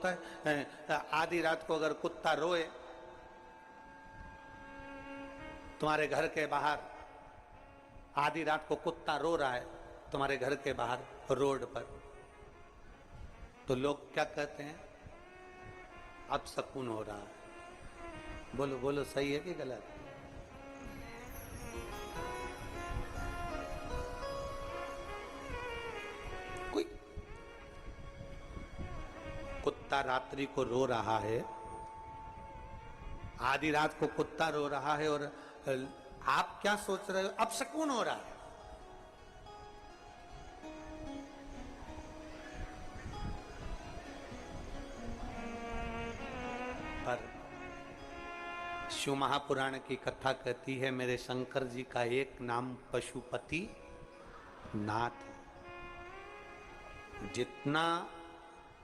आधी रात को अगर कुत्ता रोए तुम्हारे घर के बाहर, आधी रात को कुत्ता रो रहा है तुम्हारे घर के बाहर रोड पर, तो लोग क्या कहते हैं? अब सकून हो रहा है। बोलो बोलो, सही है कि गलत? कोई कुत्ता रात्रि को रो रहा है, आधी रात को कुत्ता रो रहा है, और आप क्या सोच रहे हो? अब सकून हो रहा है। पर शिव महापुराण की कथा कहती है मेरे शंकर जी का एक नाम पशुपति नाथ है। जितना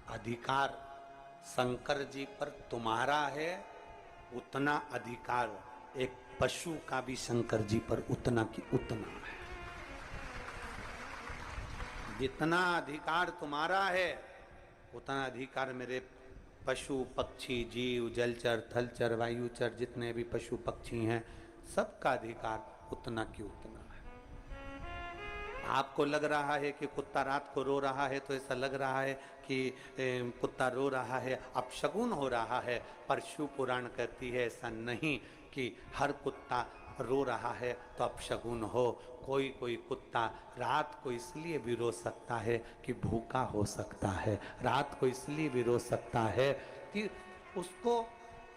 अधिकार शंकर जी पर तुम्हारा है उतना अधिकार एक पशु का भी शंकर जी पर उतना की उतना है। जितना अधिकार तुम्हारा है उतना अधिकार मेरे पशु पक्षी जीव जलचर थलचर वायुचर जितने भी पशु पक्षी हैं सबका अधिकार उतना की उतना है। आपको लग रहा है कि कुत्ता रात को रो रहा है तो ऐसा लग रहा है कि कुत्ता रो रहा है अपशगुन हो रहा है, पर शिव पुराण कहती है ऐसा नहीं कि हर कुत्ता रो रहा है तो अपशगुन हो। कोई कोई कुत्ता रात को इसलिए भी रो सकता है कि भूखा हो सकता है, रात को इसलिए भी रो सकता है कि उसको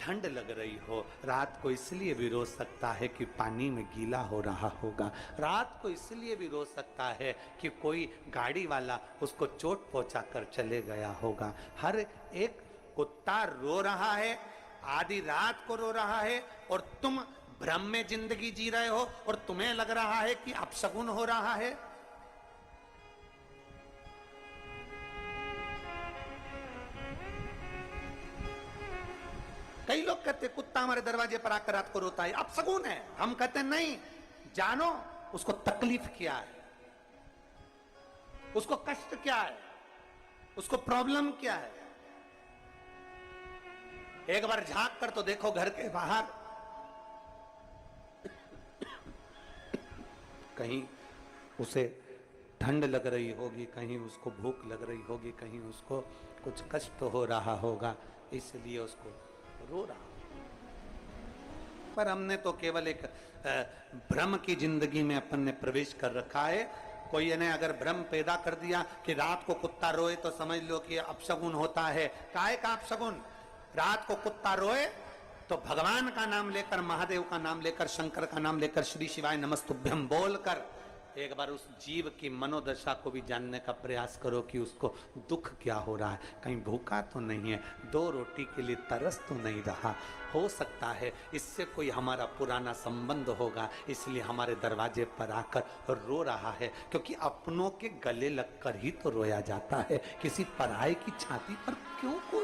ठंड लग रही हो, रात को इसलिए भी रो सकता है कि पानी में गीला हो रहा होगा, रात को इसलिए भी रो सकता है कि कोई गाड़ी वाला उसको चोट पहुंचा कर चले गया होगा। हर एक कुत्ता रो रहा है, आधी रात को रो रहा है, और तुम भ्रम में जिंदगी जी रहे हो और तुम्हें लग रहा है कि अपशगुन हो रहा है। कई लोग कहते कुत्ता हमारे दरवाजे पर आकर रात को रोता है अपशगुन है। हम कहते नहीं, जानो उसको तकलीफ क्या है, उसको कष्ट क्या है, उसको प्रॉब्लम क्या है। एक बार झांक कर तो देखो घर के बाहर, कहीं उसे ठंड लग रही होगी, कहीं उसको भूख लग रही होगी, कहीं उसको कुछ कष्ट हो रहा होगा, इसलिए उसको रो रहा। पर हमने तो केवल एक भ्रम की जिंदगी में अपन ने प्रवेश कर रखा है। कोई ने अगर भ्रम पैदा कर दिया कि रात को कुत्ता रोए तो समझ लो कि अपशगुन होता है। काहे का अपशगुन? रात को कुत्ता रोए तो भगवान का नाम लेकर, महादेव का नाम लेकर, शंकर का नाम लेकर, श्री शिवाय नमस्तुभ्यम बोलकर एक बार उस जीव की मनोदशा को भी जानने का प्रयास करो कि उसको दुख क्या हो रहा है। कहीं भूखा तो नहीं है, दो रोटी के लिए तरस तो नहीं रहा। हो सकता है इससे कोई हमारा पुराना संबंध होगा, इसलिए हमारे दरवाजे पर आकर रो रहा है। क्योंकि अपनों के गले लगकर ही तो रोया जाता है, किसी पराये की छाती पर क्यों कोई